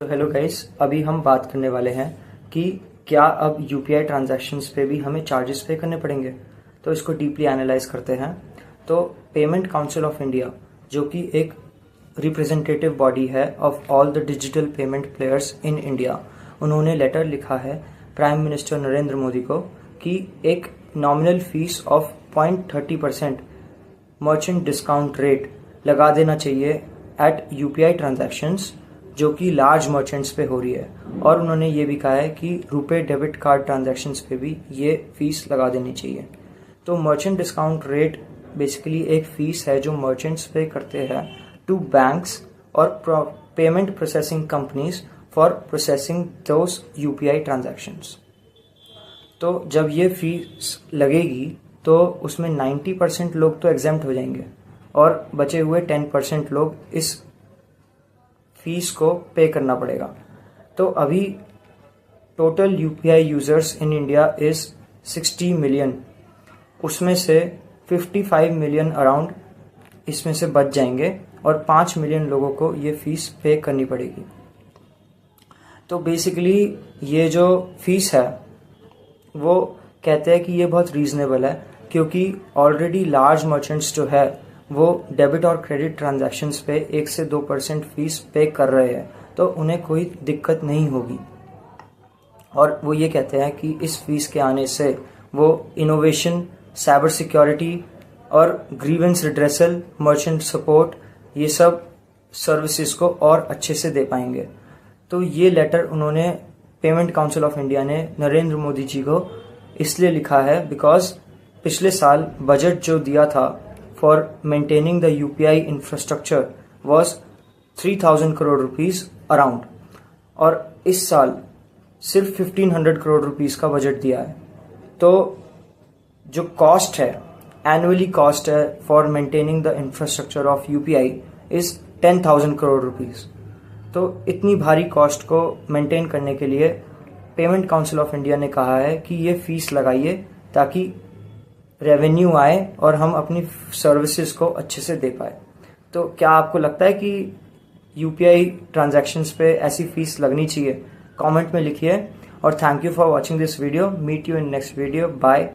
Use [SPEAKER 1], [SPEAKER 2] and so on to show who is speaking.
[SPEAKER 1] तो hello guys, अभी हम बात करने वाले हैं कि क्या अब यूपीआई ट्रांजैक्शंस पे भी हमें चार्जेस पे करने पड़ेंगे। तो इसको डीपली एनालाइज करते हैं। तो पेमेंट काउंसिल ऑफ इंडिया, जो कि एक रिप्रेजेंटेटिव बॉडी है of all the digital payment players in India, उन्होंने लेटर लिखा है प्राइम मिनिस्टर नरेंद्र मोदी को कि एक nominal fees of 0.30% merchant discount rate लगा देना चाहिए एट यूपीआई ट्रांजैक्शंस, जो कि लार्ज मर्चेंट्स पे हो रही है। और उन्होंने ये भी कहा है कि रुपे डेबिट कार्ड ट्रांजैक्शंस पे भी ये फीस लगा देनी चाहिए। तो मर्चेंट डिस्काउंट रेट बेसिकली एक फीस है जो मर्चेंट्स पे करते हैं टू बैंक्स और payment processing companies for processing those UPI transactions. तो जब ये फीस लगेगी तो उसमें 90% लोग तो एग्जेम्प्ट हो जाएंगे और बचे हुए 10% लोग इस फीस को पे करना पड़ेगा। तो अभी total UPI users in India is 60 million, उसमें से 55 मिलियन अराउंड इसमें से बच जाएंगे और 5 मिलियन लोगों को ये फीस पे करनी पड़ेगी। तो बेसिकली ये जो फीस है वो कहते हैं कि ये बहुत रीजनेबल है, क्योंकि ऑलरेडी लार्ज मर्चेंट्स जो है वो डेबिट और क्रेडिट ट्रांजैक्शंस पे 1 से 2% फीस पे कर रहे हैं, तो उन्हें कोई दिक्कत नहीं होगी। और वो ये कहते हैं कि इस फीस के आने से वो इनोवेशन, साइबर सिक्योरिटी और ग्रीवेंस रिड्रेसल, मर्चेंट सपोर्ट, ये सब सर्विसेज को और अच्छे से दे पाएंगे। तो ये लेटर उन्होंने पेमेंट काउंसिल ऑफ इंडिया ने नरेंद्र मोदी जी को इसलिए लिखा है बिकॉज पिछले साल बजट जो दिया था for maintaining the UPI infrastructure was 3000 crore rupees around, और इस साल सिर्फ 1500 करोड़ रुपीज का बजट दिया है। तो जो कॉस्ट है, एनुअली कॉस्ट है for maintaining the infrastructure of UPI is 10,000 crore rupees. तो इतनी भारी कॉस्ट को मेंटेन करने के लिए पेमेंट काउंसिल ऑफ इंडिया ने कहा है कि ये फीस लगाइए ताकि रेवेन्यू आए और हम अपनी सर्विसेज को अच्छे से दे पाए। तो क्या आपको लगता है कि यूपीआई ट्रांजैक्शंस पे ऐसी फीस लगनी चाहिए? कमेंट में लिखिए। और thank you for watching this video. Meet you in next video. Bye.